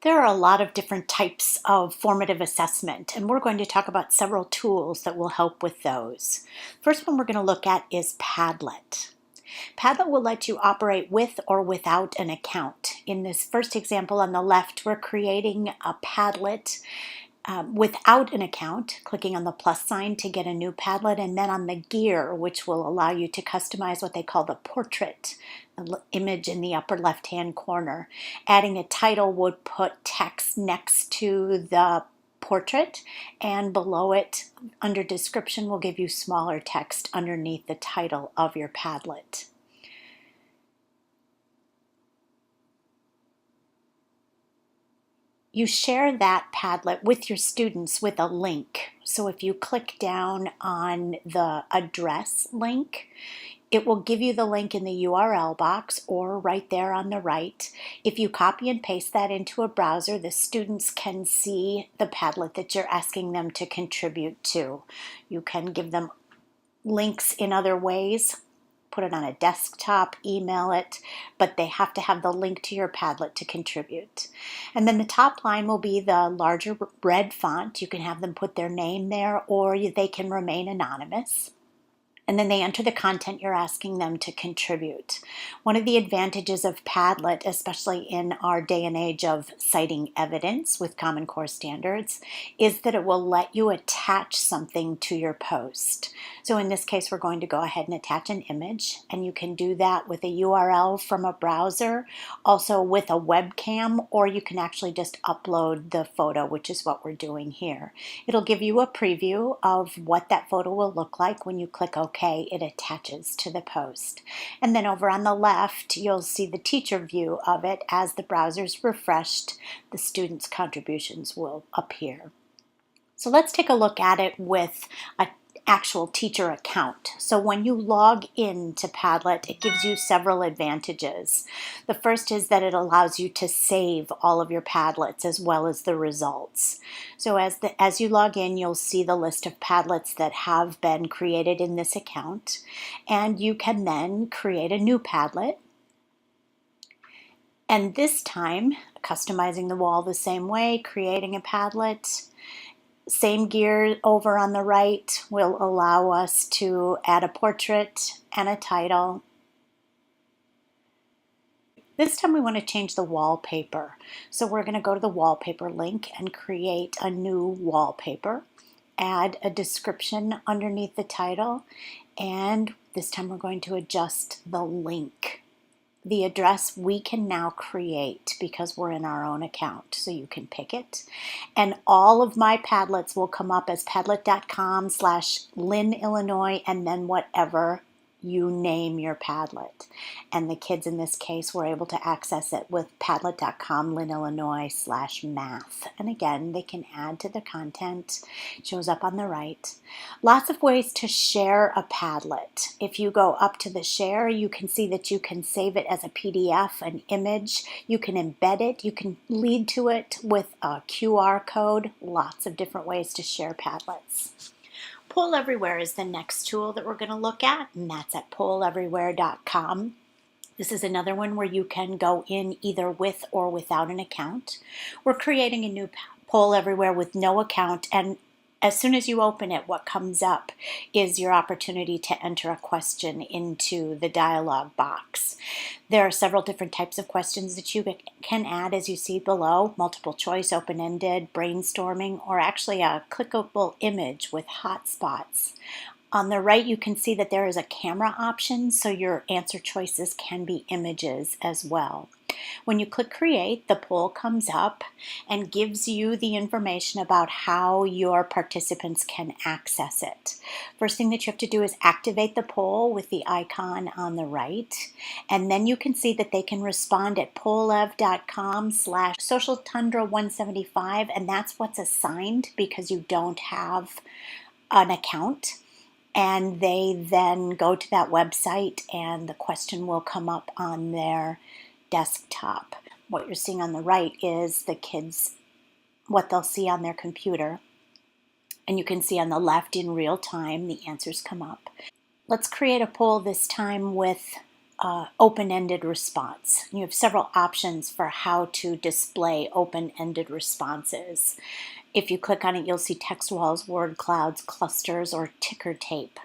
There are a lot of different types of formative assessment, and we're going to talk about several tools that will help with those. First one we're going to look at is Padlet. Padlet will let you operate with or without an account. In this first example on the left, we're creating a Padlet without an account, clicking on the plus sign to get a new Padlet, and then on the gear, which will allow you to customize what they call the portrait image in the upper left-hand corner. Adding a title would put text next to the portrait, and below it, under description, will give you smaller text underneath the title of your Padlet. You share that Padlet with your students with a link. So if you click down on the address link, it will give you the link in the URL box or right there on the right. If you copy and paste that into a browser, the students can see the Padlet that you're asking them to contribute to. You can give them links in other ways, put it on a desktop, email it, but they have to have the link to your Padlet to contribute. And then the top line will be the larger red font. You can have them put their name there, or they can remain anonymous. And then they enter the content you're asking them to contribute. One of the advantages of Padlet, especially in our day and age of citing evidence with Common Core standards, is that it will let you attach something to your post. So in this case, we're going to go ahead and attach an image, and you can do that with a URL from a browser, also with a webcam, or you can actually just upload the photo, which is what we're doing here. It'll give you a preview of what that photo will look like when you click OK. It attaches to the post. And then over on the left, you'll see the teacher view of it. As the browser's refreshed, the students' contributions will appear. So let's take a look at it with an actual teacher account. So when you log into Padlet, it gives you several advantages. The first is that it allows you to save all of your Padlets as well as the results. So as you log in, you'll see the list of Padlets that have been created in this account, and you can then create a new Padlet. And this time, customizing the wall the same way, creating a Padlet. Same gear over on the right will allow us to add a portrait and a title. This time we want to change the wallpaper. So we're going to go to the wallpaper link and create a new wallpaper. Add a description underneath the title, and this time we're going to adjust the link. The address we can now create because we're in our own account, so you can pick it. And all of my Padlets will come up as padlet.com/Lynn, Illinois, and then whatever you name your Padlet. And the kids in this case were able to access it with padlet.com, Lynn, Illinois/math. And again, they can add to the content. It shows up on the right. Lots of ways to share a Padlet. If you go up to the share, you can see that you can save it as a PDF, an image. You can embed it. You can lead to it with a QR code. Lots of different ways to share Padlets. Poll Everywhere is the next tool that we're going to look at, and that's at polleverywhere.com. This is another one where you can go in either with or without an account. We're creating a new Poll Everywhere with no account, and as soon as you open it, what comes up is your opportunity to enter a question into the dialog box. There are several different types of questions that you can add, as you see below: multiple choice, open-ended, brainstorming, or actually a clickable image with hotspots. On the right, you can see that there is a camera option, so your answer choices can be images as well. When you click Create, the poll comes up and gives you the information about how your participants can access it. First thing that you have to do is activate the poll with the icon on the right, and then you can see that they can respond at pollev.com/socialtundra175, and that's what's assigned because you don't have an account. And they then go to that website and the question will come up on their desktop. What you're seeing on the right is the kids, what they'll see on their computer. And you can see on the left in real time the answers come up. Let's create a poll this time with open-ended response. You have several options for how to display open-ended responses. If you click on it, you'll see text walls, word clouds, clusters, or ticker tape.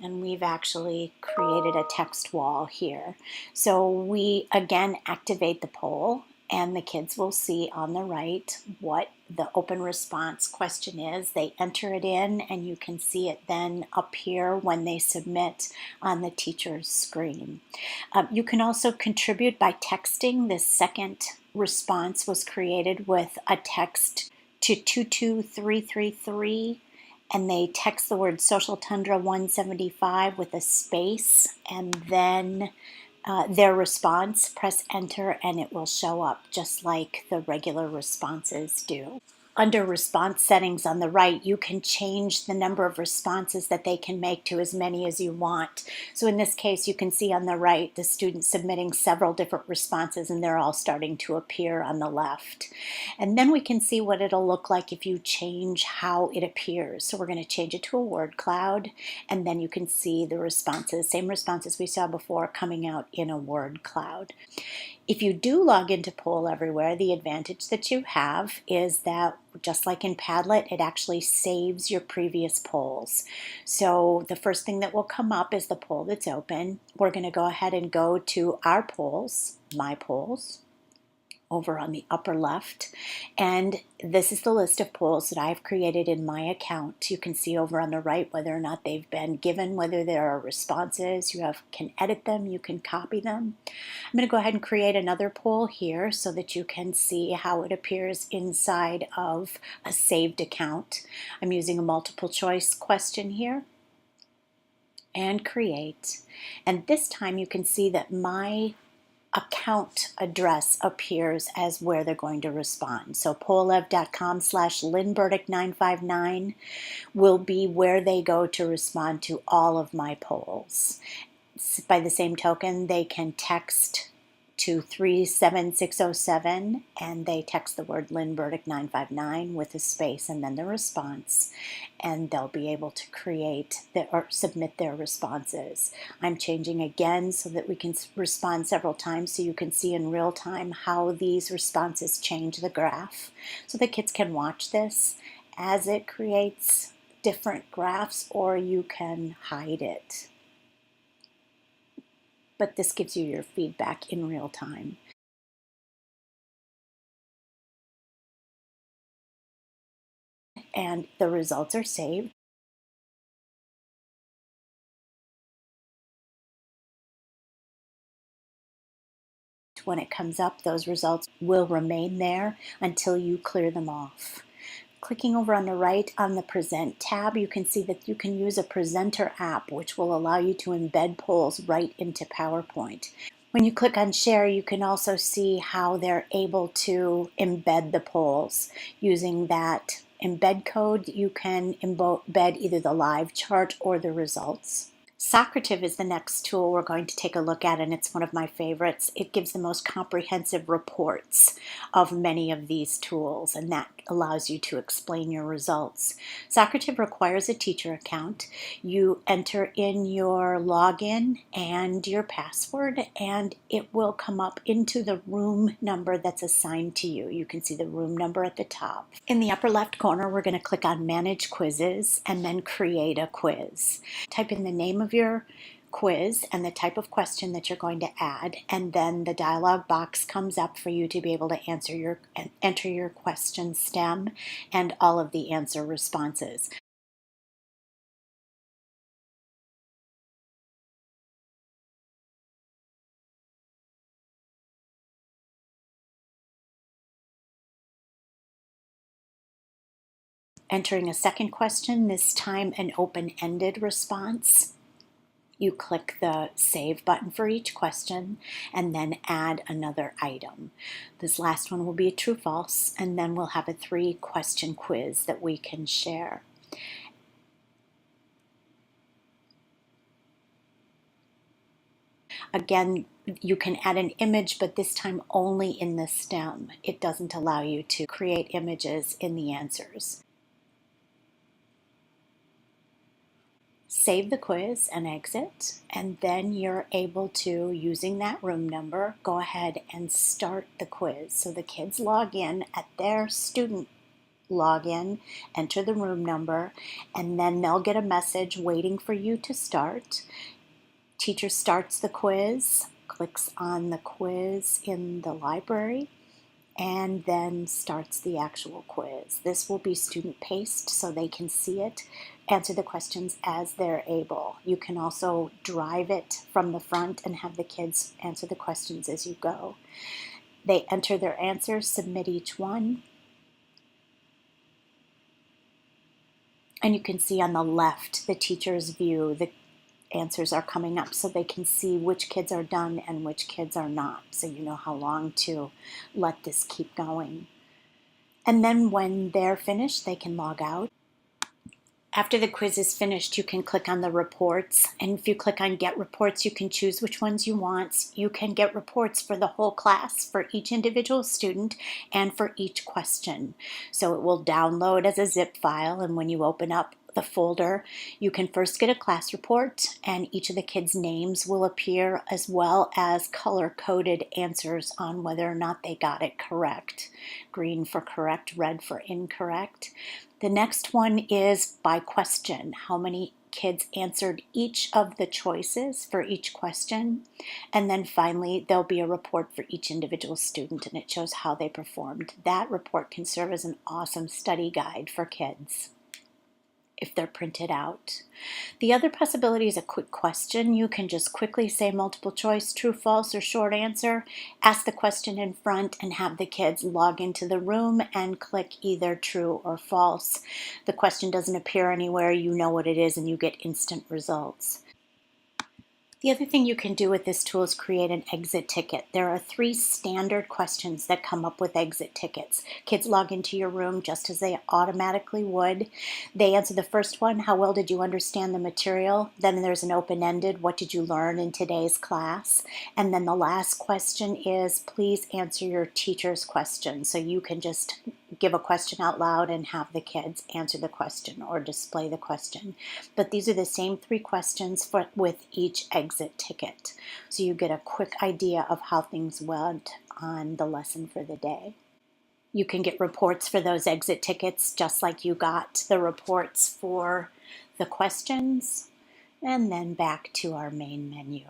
And we've actually created a text wall here. So we again activate the poll, and the kids will see on the right what the open response question is. They enter it in, and you can see it then appear when they submit on the teacher's screen. You can also contribute by texting. This second response was created with a text to 22333, and they text the word Social Tundra 175 with a space, and then their response, press enter, and it will show up just like the regular responses do. Under response settings on the right, you can change the number of responses that they can make to as many as you want. So in this case, you can see on the right the student submitting several different responses, and they're all starting to appear on the left. And then we can see what it'll look like if you change how it appears. So we're going to change it to a word cloud, and then you can see the responses, same responses we saw before, coming out in a word cloud. If you do log into Poll Everywhere, the advantage that you have is that, just like in Padlet, it actually saves your previous polls. So the first thing that will come up is the poll that's open. We're going to go ahead and go to our polls, My Polls, over on the upper left, and this is the list of polls that I've created in my account. You can see over on the right whether or not they've been given, whether there are responses. You can edit them, you can copy them. I'm going to go ahead and create another poll here so that you can see how it appears inside of a saved account. I'm using a multiple choice question here, and create, and this time you can see that my account address appears as where they're going to respond. So pollev.com/lynburdick959 will be where they go to respond to all of my polls. By the same token, they can text to 37607, and they text the word Lynn Burdick 959 with a space and then the response, and they'll be able to create or submit their responses. I'm changing again so that we can respond several times, so you can see in real time how these responses change the graph, so the kids can watch this as it creates different graphs, or you can hide it. But this gives you your feedback in real time. And the results are saved. When it comes up, those results will remain there until you clear them off. Clicking over on the right on the Present tab, you can see that you can use a presenter app, which will allow you to embed polls right into PowerPoint. When you click on Share, you can also see how they're able to embed the polls. Using that embed code, you can embed either the live chart or the results. Socrative is the next tool we're going to take a look at, and it's one of my favorites. It gives the most comprehensive reports of many of these tools, and that allows you to explain your results. Socrative requires a teacher account. You enter in your login and your password, and it will come up into the room number that's assigned to you. You can see the room number at the top. In the upper left corner, we're going to click on Manage Quizzes and then Create a Quiz. Type in the name of your quiz and the type of question that you're going to add, and then the dialog box comes up for you to be able to enter your question stem and all of the answer responses. Entering a second question, this time an open-ended response. You click the Save button for each question and then add another item. This last one will be a true-false, and then we'll have a 3-question quiz that we can share. Again, you can add an image, but this time only in the stem. It doesn't allow you to create images in the answers. save the quiz and exit, and then you're able to, using that room number, go ahead and start the quiz. So the kids log in at their student login, enter the room number, and then they'll get a message waiting for you to start. Teacher starts the quiz, clicks on the quiz in the library, and then starts the actual quiz. This will be student paced so they can see it, answer the questions as they're able. You can also drive it from the front and have the kids answer the questions as you go. They enter their answers, submit each one. And you can see on the left the teacher's view, the answers are coming up so they can see which kids are done and which kids are not, so you know how long to let this keep going. And then when they're finished, they can log out. After the quiz is finished, you can click on the reports, and if you click on Get Reports, you can choose which ones you want. You can get reports for the whole class, for each individual student, and for each question. So it will download as a zip file, and when you open up the folder, you can first get a class report, and each of the kids' names will appear, as well as color-coded answers on whether or not they got it correct. Green for correct, red for incorrect. The next one is by question, how many kids answered each of the choices for each question. And then finally, there'll be a report for each individual student, and it shows how they performed. That report can serve as an awesome study guide for kids if they're printed out. The other possibility is a quick question. You can just quickly say multiple choice, true, false, or short answer, ask the question in front, and have the kids log into the room and click either true or false. The question doesn't appear anywhere, you know what it is, and you get instant results. The other thing you can do with this tool is create an exit ticket. There are 3 standard questions that come up with exit tickets. Kids log into your room just as they automatically would. They answer the first one, how well did you understand the material? Then there's an open-ended, what did you learn in today's class? And then the last question is, please answer your teacher's question. So you can just give a question out loud and have the kids answer the question or display the question. But these are the same 3 questions with each exit ticket. So you get a quick idea of how things went on the lesson for the day. You can get reports for those exit tickets just like you got the reports for the questions. And then back to our main menu.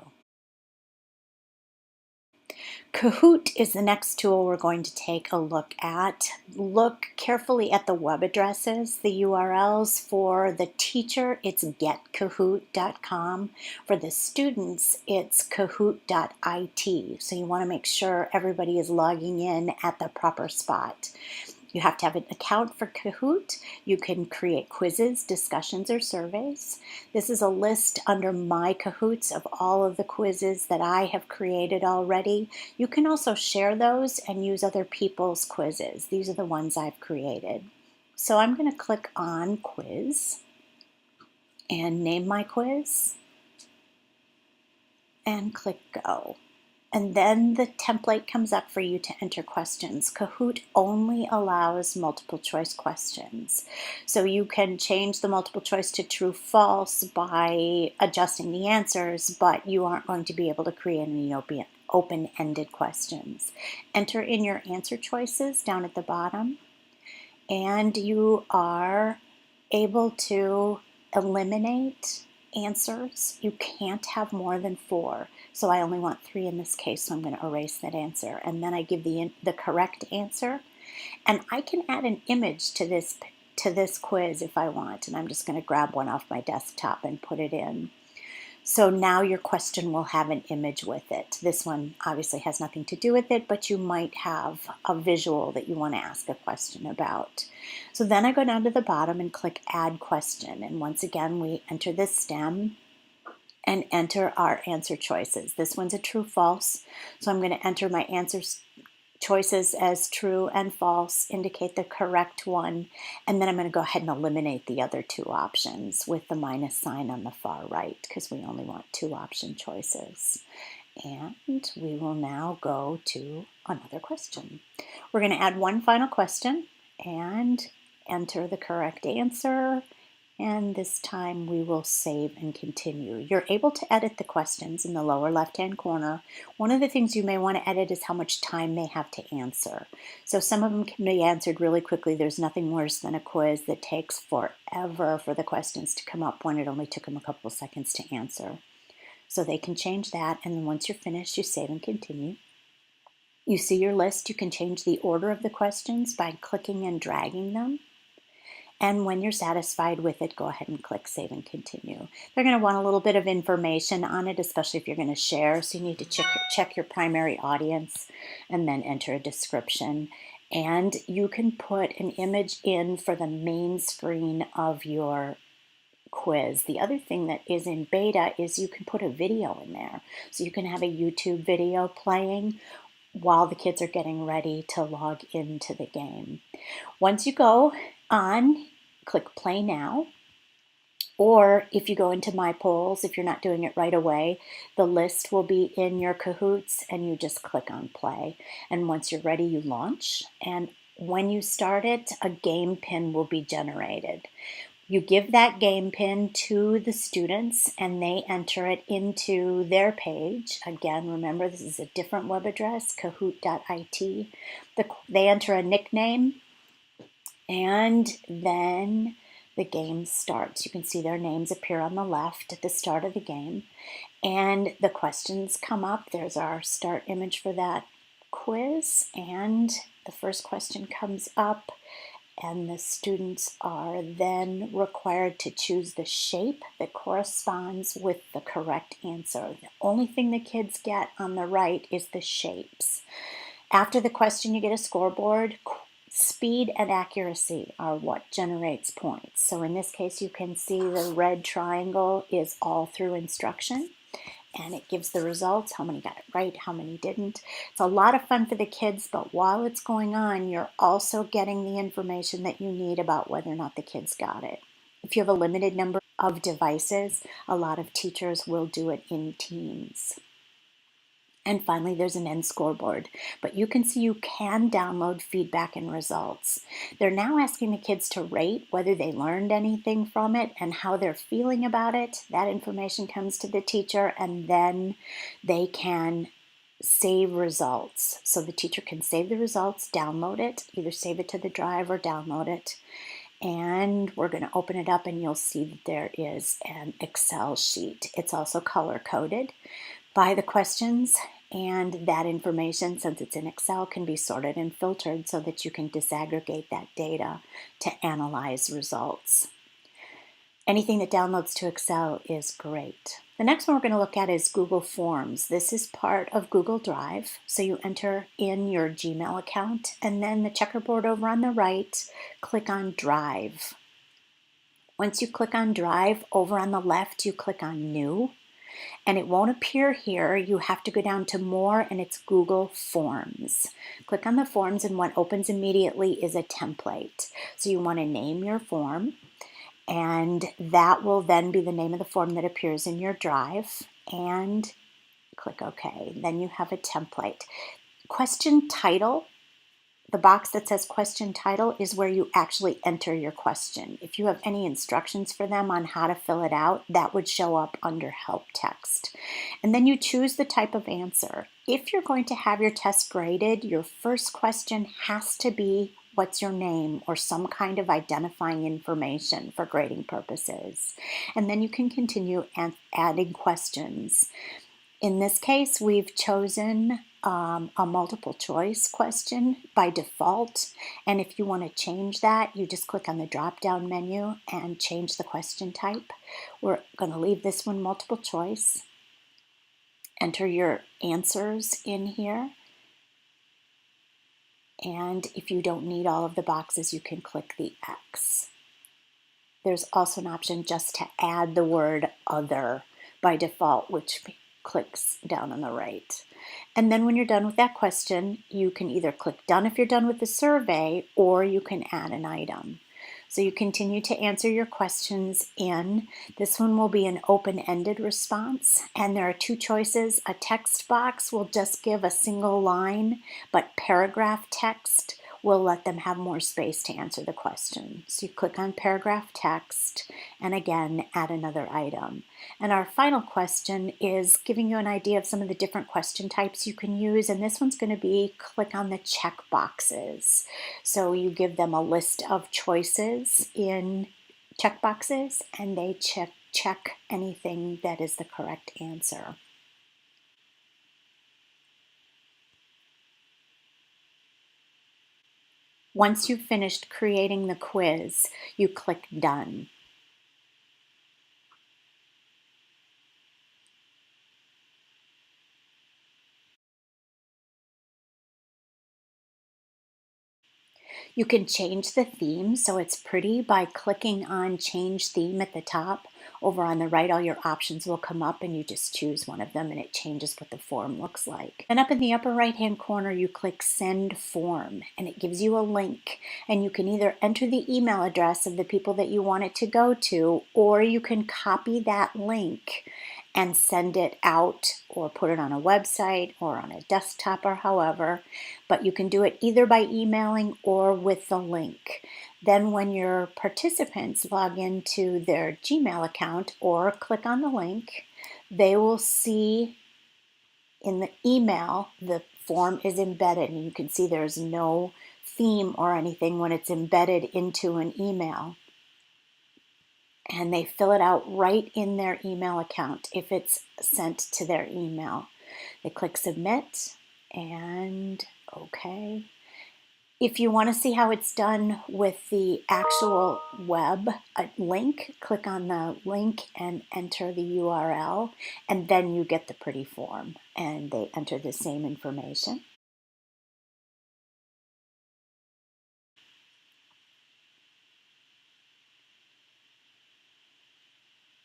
Kahoot is the next tool we're going to take a look at. Look carefully at the web addresses, the URLs. For the teacher, it's getkahoot.com. For the students, it's kahoot.it. So you want to make sure everybody is logging in at the proper spot. You have to have an account for Kahoot. You can create quizzes, discussions, or surveys. This is a list under My Kahoots of all of the quizzes that I have created already. You can also share those and use other people's quizzes. These are the ones I've created. So I'm going to click on Quiz and name my quiz and click Go. And then the template comes up for you to enter questions. Kahoot only allows multiple choice questions. So you can change the multiple choice to true, false by adjusting the answers, but you aren't going to be able to create any open-ended questions. Enter in your answer choices down at the bottom, and you are able to eliminate answers. You can't have more than 4. So I only want 3 in this case, so I'm going to erase that answer. And then I give the correct answer. And I can add an image to this quiz if I want. And I'm just going to grab one off my desktop and put it in. So now your question will have an image with it. This one obviously has nothing to do with it, but you might have a visual that you want to ask a question about. So then I go down to the bottom and click Add Question. And once again, we enter the stem and enter our answer choices. This one's a true, false. So I'm going to enter my answers choices as true and false, indicate the correct one, and then I'm going to go ahead and eliminate the other 2 options with the minus sign on the far right because we only want 2 option choices. And we will now go to another question. We're going to add one final question and enter the correct answer And this time we will save and continue. You're able to edit the questions in the lower left-hand corner. One of the things you may want to edit is how much time they have to answer. So some of them can be answered really quickly. There's nothing worse than a quiz that takes forever for the questions to come up when it only took them a couple of seconds to answer. So they can change that, and then once you're finished, you save and continue. You see your list. You can change the order of the questions by clicking and dragging them. And when you're satisfied with it, go ahead and click Save and Continue. They're going to want a little bit of information on it, especially if you're going to share. So you need to check your primary audience and then enter a description. And you can put an image in for the main screen of your quiz. The other thing that is in beta is you can put a video in there. So you can have a YouTube video playing while the kids are getting ready to log into the game. Once you go on, click Play Now, or if you go into My Polls, if you're not doing it right away, the list will be in your Kahoots and you just click on Play. And once you're ready, you launch. And when you start it, a game pin will be generated. You give that game pin to the students and they enter it into their page. Again, remember this is a different web address, kahoot.it. They enter a nickname and then the game starts. You can see their names appear on the left at the start of the game and the questions come up. There's our start image for that quiz and the first question comes up. And the students are then required to choose the shape that corresponds with the correct answer. The only thing the kids get on the right is the shapes. After the question, you get a scoreboard. Speed and accuracy are what generates points. So in this case, you can see the red triangle is all through instruction. And it gives the results, how many got it right, how many didn't. It's a lot of fun for the kids, but while it's going on, you're also getting the information that you need about whether or not the kids got it. If you have a limited number of devices, a lot of teachers will do it in teams. And finally, there's an end scoreboard, but you can see you can download feedback and results. They're now asking the kids to rate whether they learned anything from it and how they're feeling about it. That information comes to the teacher and then they can save results. So the teacher can save the results, download it, either save it to the drive or download it. And we're going to open it up and you'll see that there is an Excel sheet. It's also color-coded by the questions, and that information, since it's in Excel, can be sorted and filtered so that you can disaggregate that data to analyze results. Anything that downloads to Excel is great. The next one we're going to look at is Google Forms. This is part of Google Drive. So you enter in your Gmail account and then the checkerboard over on the right, click on Drive. Once you click on Drive, over on the left, you click on New. And it won't appear here. You have to go down to More and it's Google Forms. Click on the forms and what opens immediately is a template. So you want to name your form and that will then be the name of the form that appears in your drive and click OK. Then you have a template. Question title. The box that says question title is where you actually enter your question. If you have any instructions for them on how to fill it out, that would show up under help text. And then you choose the type of answer. If you're going to have your test graded, your first question has to be what's your name or some kind of identifying information for grading purposes. And then you can continue adding questions. In this case, we've chosen a multiple choice question by default. And if you want to change that, you just click on the drop-down menu and change the question type. We're going to leave this one multiple choice. Enter your answers in here. And if you don't need all of the boxes, you can click the X. There's also an option just to add the word other by default, which clicks down on the right. And then when you're done with that question, you can either click done if you're done with the survey, or you can add an item. So you continue to answer your questions in. This one will be an open-ended response, and there are two choices. A text box will just give a single line, but paragraph text will let them have more space to answer the question. So you click on paragraph text and again add another item. And our final question is giving you an idea of some of the different question types you can use, and this one's going to be click on the check boxes. So you give them a list of choices in check boxes and they check anything that is the correct answer. Once you've finished creating the quiz, you click Done. You can change the theme so it's pretty by clicking on Change Theme at the top. Over on the right, all your options will come up and you just choose one of them and it changes what the form looks like. And up in the upper right-hand corner, you click Send Form and it gives you a link. And you can either enter the email address of the people that you want it to go to, or you can copy that link and send it out or put it on a website or on a desktop or however, but you can do it either by emailing or with the link. Then when your participants log into their Gmail account or click on the link, they will see in the email the form is embedded, and you can see there's no theme or anything when it's embedded into an email. And they fill it out right in their email account if it's sent to their email. They click submit and okay. If you want to see how it's done with the actual web link, click on the link and enter the URL, and then you get the pretty form and they enter the same information.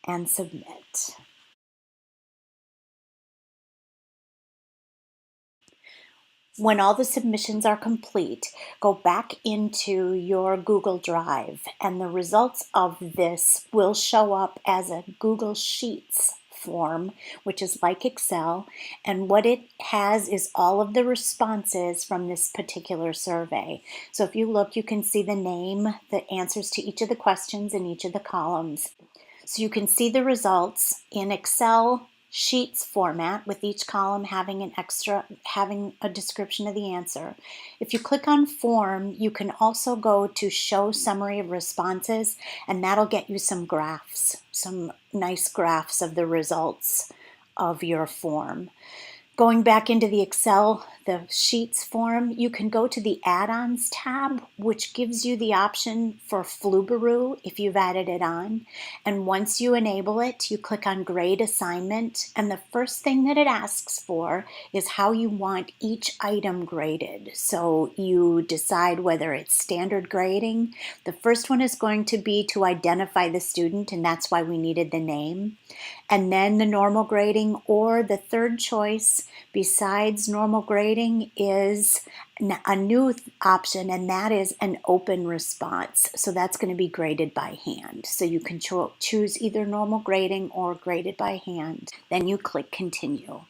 And submit. When all the submissions are complete, go back into your Google Drive and the results of this will show up as a Google Sheets form, which is like Excel, and what it has is all of the responses from this particular survey. So if you look, you can see the name, the answers to each of the questions in each of the columns. So you can see the results in Excel Sheets format with each column having a description of the answer. If you click on Form, you can also go to Show Summary of Responses, and that'll get you some graphs, some nice graphs of the results of your form. Going back into the Excel, the Sheets form, you can go to the Add-ons tab, which gives you the option for Flubaroo if you've added it on. And once you enable it, you click on Grade Assignment, and the first thing that it asks for is how you want each item graded. So you decide whether it's standard grading. The first one is going to be to identify the student, and that's why we needed the name. And then the normal grading, or the third choice besides normal grading is a new option, and that is an open response. So that's going to be graded by hand. So you can choose either normal grading or graded by hand. Then you click continue.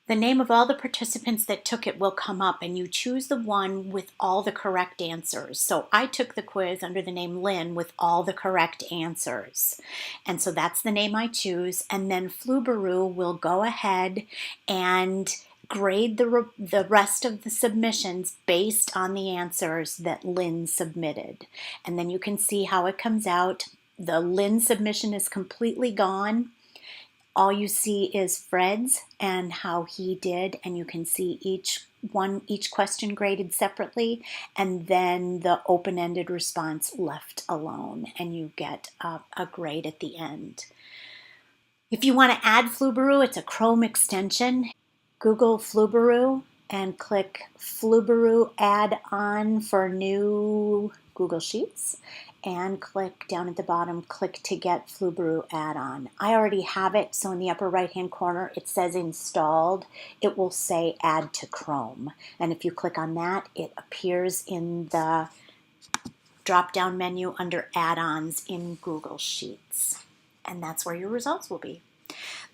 The name of all the participants that took it will come up, and you choose the one with all the correct answers. So I took the quiz under the name Lynn with all the correct answers. And so that's the name I choose. And then Flubaroo will go ahead and grade the rest of the submissions based on the answers that Lynn submitted. And then you can see how it comes out. The Lynn submission is completely gone. All you see is Fred's and how he did, and you can see each question graded separately, and then the open-ended response left alone, and you get a grade at the end. If you want to add Flubaroo, it's a Chrome extension. Google Flubaroo and click Flubaroo Add On for new Google Sheets, and click down at the bottom, click to get Flubaroo add-on. I already have it, so in the upper right-hand corner, it says installed. It will say add to Chrome. And if you click on that, it appears in the drop-down menu under add-ons in Google Sheets. And that's where your results will be.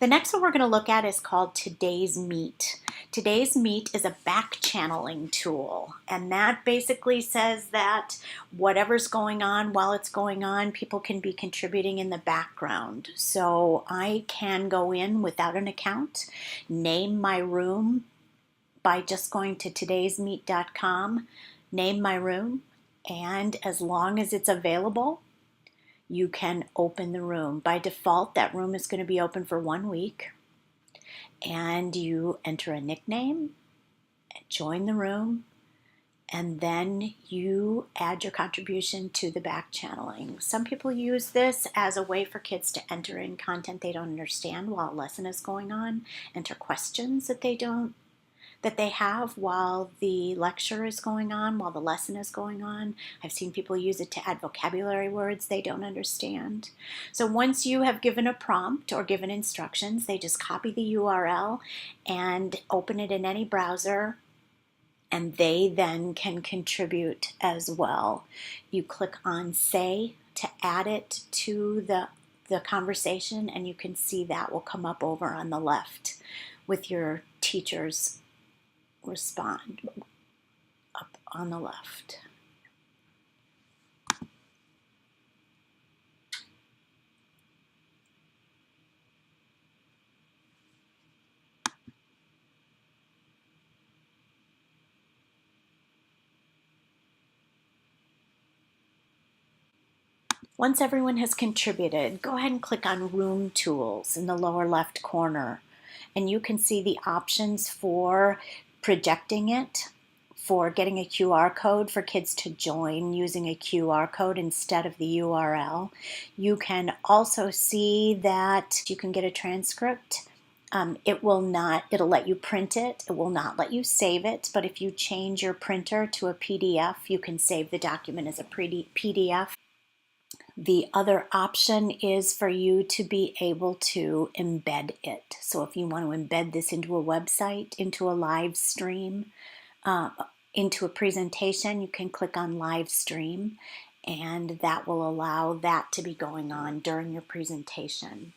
The next one we're going to look at is called Today's Meet. Today's Meet is a back channeling tool, and that basically says that whatever's going on while it's going on, people can be contributing in the background. So I can go in without an account, name my room by just going to todaysmeet.com, name my room, and as long as it's available, you can open the room. By default, that room is going to be open for 1 week, and you enter a nickname, join the room, and then you add your contribution to the back channeling. Some people use this as a way for kids to enter in content they don't understand while a lesson is going on, enter questions that they have while the lecture is going on, while the lesson is going on. I've seen people use it to add vocabulary words they don't understand. So once you have given a prompt or given instructions, they just copy the URL and open it in any browser, and they then can contribute as well. You click on Say to add it to the conversation, and you can see that will come up over on the left with your teacher's respond up on the left. Once everyone has contributed, go ahead and click on Room Tools in the lower left corner, and you can see the options for projecting it, for getting a QR code for kids to join using a QR code instead of the URL. You can also see that you can get a transcript. It'll let you print it. It will not let you save it, but if you change your printer to a PDF, you can save the document as a PDF. The other option is for you to be able to embed it. So if you want to embed this into a website, into a live stream, into a presentation, you can click on live stream, and that will allow that to be going on during your presentation.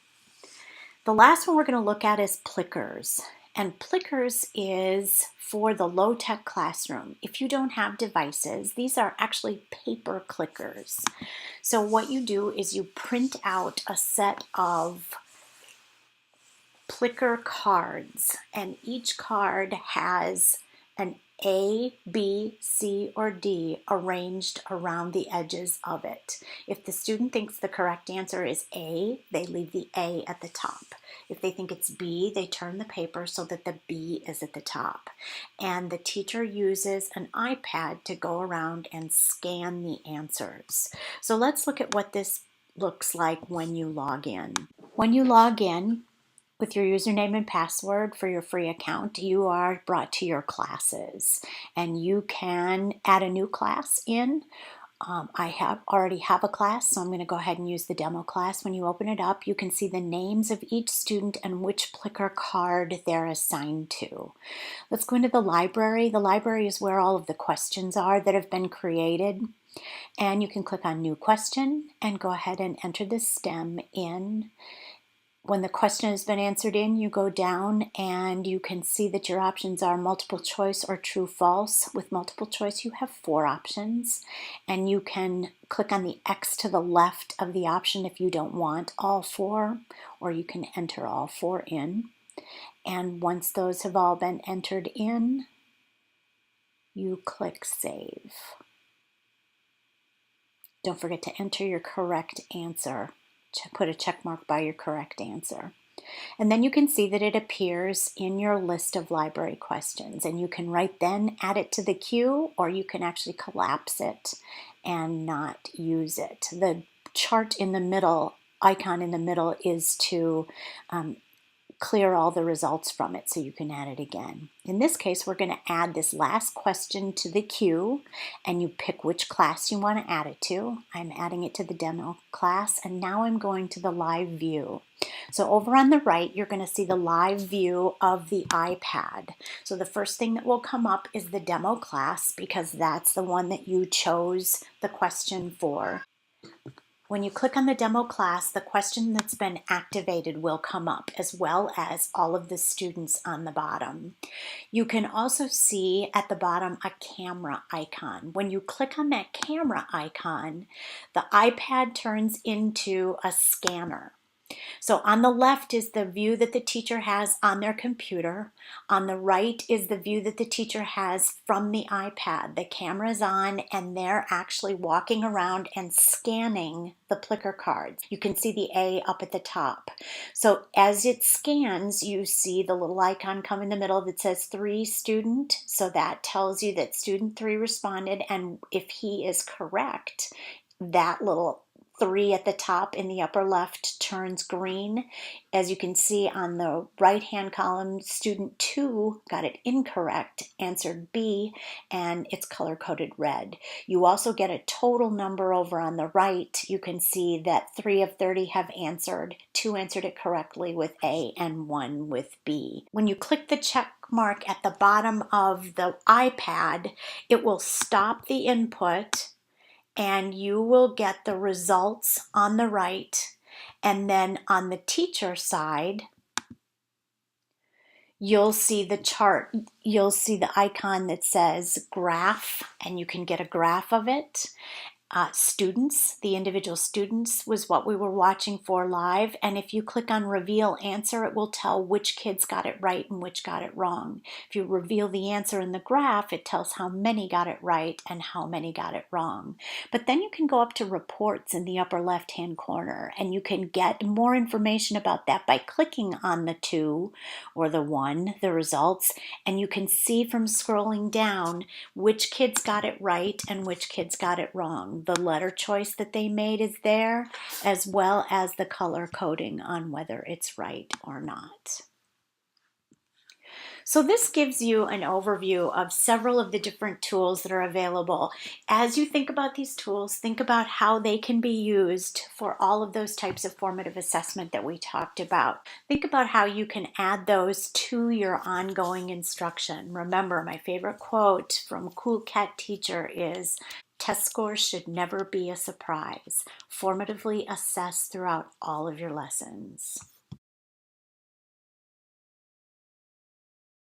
The last one we're going to look at is Plickers. And Plickers is for the low-tech classroom. If you don't have devices, these are actually paper clickers. So what you do is you print out a set of Plicker cards, and each card has an A, B, C, or D arranged around the edges of it. If the student thinks the correct answer is A, they leave the A at the top. If they think it's B, they turn the paper so that the B is at the top. And the teacher uses an iPad to go around and scan the answers. So let's look at what this looks like when you log in. When you log in with your username and password for your free account, you are brought to your classes, and you can add a new class in. I already have a class, so I'm going to go ahead and use the demo class. When you open it up, you can see the names of each student and which Plicker card they're assigned to. Let's go into the library. The library is where all of the questions are that have been created. And you can click on New Question and go ahead and enter the STEM in. When the question has been answered in, you go down and you can see that your options are multiple choice or true false. With multiple choice, you have 4 options, and you can click on the X to the left of the option if you don't want all 4, or you can enter all 4 in. And once those have all been entered in, you click Save. Don't forget to enter your correct answer. Put a check mark by your correct answer. And then you can see that it appears in your list of library questions, and you can right then add it to the queue, or you can actually collapse it and not use it. The chart in the middle, icon in the middle, is to clear all the results from it so you can add it again. In this case, we're going to add this last question to the queue, and you pick which class you want to add it to. I'm adding it to the demo class, and now I'm going to the live view. So over on the right, you're going to see the live view of the iPad. So the first thing that will come up is the demo class, because that's the one that you chose the question for. When you click on the demo class, the question that's been activated will come up, as well as all of the students on the bottom. You can also see at the bottom a camera icon. When you click on that camera icon, the iPad turns into a scanner. So on the left is the view that the teacher has on their computer. On the right is the view that the teacher has from the iPad. The camera's on and they're actually walking around and scanning the Plicker cards. You can see the A up at the top. So as it scans, you see the little icon come in the middle that says 3 student. So that tells you that student 3 responded, and if he is correct, that little 3 at the top in the upper left turns green. As you can see on the right hand column, student 2 got it incorrect, answered B, and it's color coded red. You also get a total number over on the right. You can see that 3 of 30 have answered, 2 answered it correctly with A and 1 with B. When you click the check mark at the bottom of the iPad, it will stop the input and you will get the results on the right. And then on the teacher side, you'll see the chart. You'll see the icon that says graph, and you can get a graph of it. Students, the individual students was what we were watching for live, and if you click on reveal answer, it will tell which kids got it right and which got it wrong. If you reveal the answer in the graph, it tells how many got it right and how many got it wrong. But then you can go up to reports in the upper left hand corner, and you can get more information about that by clicking on the 2 or the 1, the results, and you can see from scrolling down which kids got it right and which kids got it wrong. The letter choice that they made is there, as well as the color coding on whether it's right or not. So this gives you an overview of several of the different tools that are available. As you think about these tools, think about how they can be used for all of those types of formative assessment that we talked about. Think about how you can add those to your ongoing instruction. Remember, my favorite quote from Cool Cat Teacher is, "Test scores should never be a surprise. Formatively assess throughout all of your lessons."